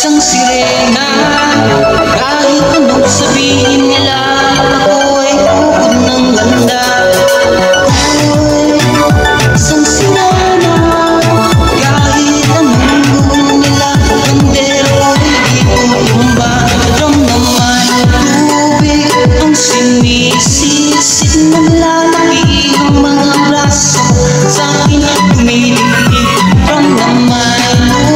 Isang sirena, kahit anong sabihin nila, ako'y bukod ng ganda. Isang sirena, kahit anong gawin nila, bandero'y di tutumba. Ramdaman, tubig ang sinisisid, naglalaki ang mga braso sa akin tumitigil. Ramdaman,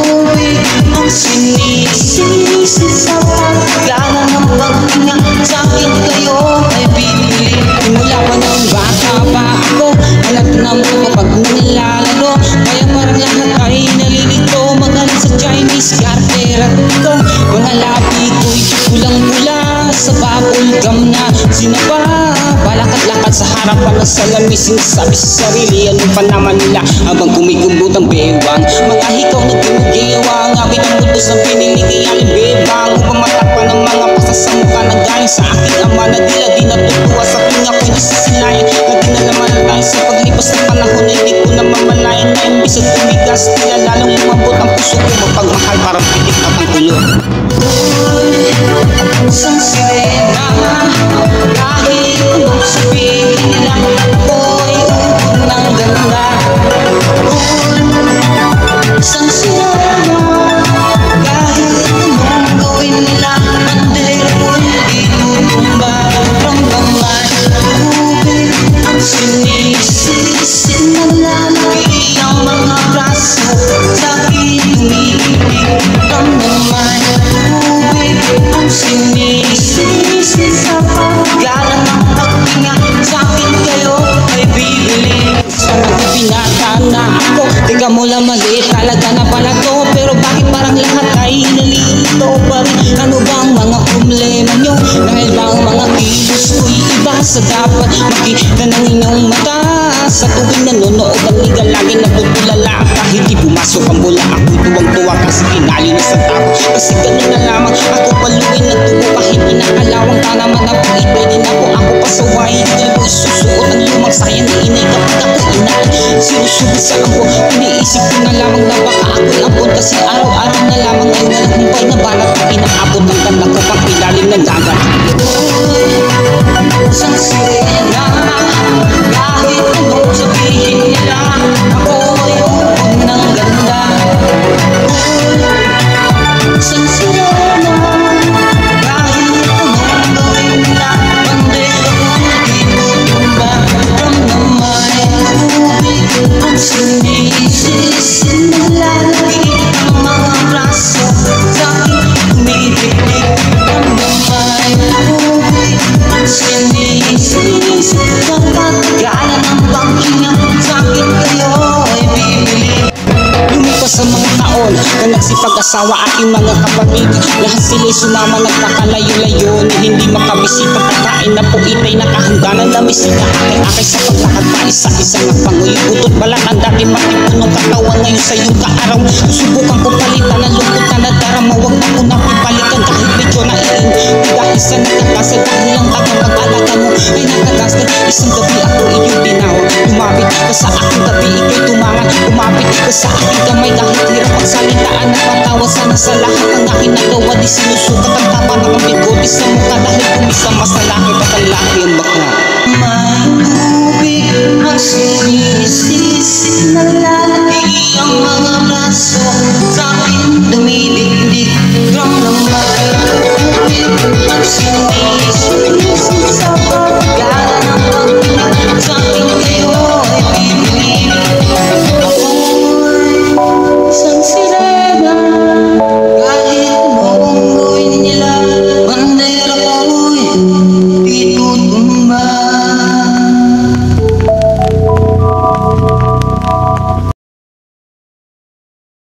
tubig ang sinisisid sa pagkala ng paghinga sa akin, kayo ay bibili. Mula pa ng bata pa ako, alam na mo kapag nilalaro, kaya parang lahat ay nalilito. Magaling sa Chinese cartera ko, mga labi ko'y pulang-pula sa bubble gum na sinapa. Balakad-lakad sa harapan ng salamin, sinasabi sa sarili, ano pa naman nila habang kumikumbot ang bewang. Mga hikaw nagtimugewang, awit ang butos ng piniligayaling bebang, upang matakpan ng mga pasasamukha na galing sa aking ama na dila di natutuwa sa tuwing ako'y nasisilayan. Nagtinalaman na tayo sa paglipas ng panahon na hindi ko na mamalayan na imbis at tumigas, tila lalong lumambot ang puso ko, mapagmahal parang pitik na pangkulo. Isang sirena, kahit anong sabihin nila, ako'y ubod ng ganda. Isang sirena, kahit anong gawin nila, bandero'y di tutumba. Ramdaman, tubig ang sinisisid, naglalaki ang mga braso sa akin tumitigil. Ramdaman, tubig ang sinisisid sa pagkala ng paghinga sa akin, kayo ay bibili. Sa binata na ako, teka mo lang, maliit talaga na pala to, pero bakit parang lahat ay nalito pa rin? Ano bang mga problema nyo? Dahil ba ang mga kilos ko'y iba sa dapat makita ng inyong mata? Sa tuwing nanonood ang liga, lagi natutulala kahit di pumasok ang bola. Ako'y tuwang-tuwa kasi kinali na sa tao, kasi ganun na lamang ako paluin na tubo kahit inakalawang tanaman na pait. Pwede na po ako pasawain, dahil ko'y susuot ang lumang sayang ni inay kapag ako'y inay. Sinusubisan ko, iniisip ko na lamang na baka ako'y ampon, kasi araw-araw na lamang ay walang humpay na balat na inaabot ng tanda ko pang ilalim ng dagat. Isang sirena, kahit anong sabihin nila, ako'y ubod ng ganda. Isang sirena, kahit anong gawin nila, bandero'y di tutumba. Ramdaman, tubig ang sinisisid, naglalaki ang mga braso sa akin tumitigil. Ramdaman, tubig ang sinisisid sa pagkala ng paghinga sa akin, kayo ay bibili. Lumipas ang mga taon na nagsipag-asawa aking mga kapatid, lahat sila'y sumama, nagpakalayo-layo na hindi makabisita. Pagkain na po itay nakahanda ng lamis na akay-akay sa paglakad pa isa-isa ng panguyo. Butot balat ang dati matipunong katawan, ngayon sa iyong kaaraw susubukan ko palitan ang lungkot na nadarama. Huwag na ko na pipalikan kahit medyo naiin, dahil sa nagkakasal, dahil lang pag-alaga mo ay nakagasal. Isang gabi ako iyong tinawag, lumapit ka sa aking tabi, ika'y tumangan, umapit ka sa aking kamay kahit hirap ang salitaan. Napatawa sana sa lahat ng aking nagawa, di sinusukat ang tama ng ang bigote sa mukha, dahil kumisama sa langit at ang laki ang bakla. May tubig ang sinisisid,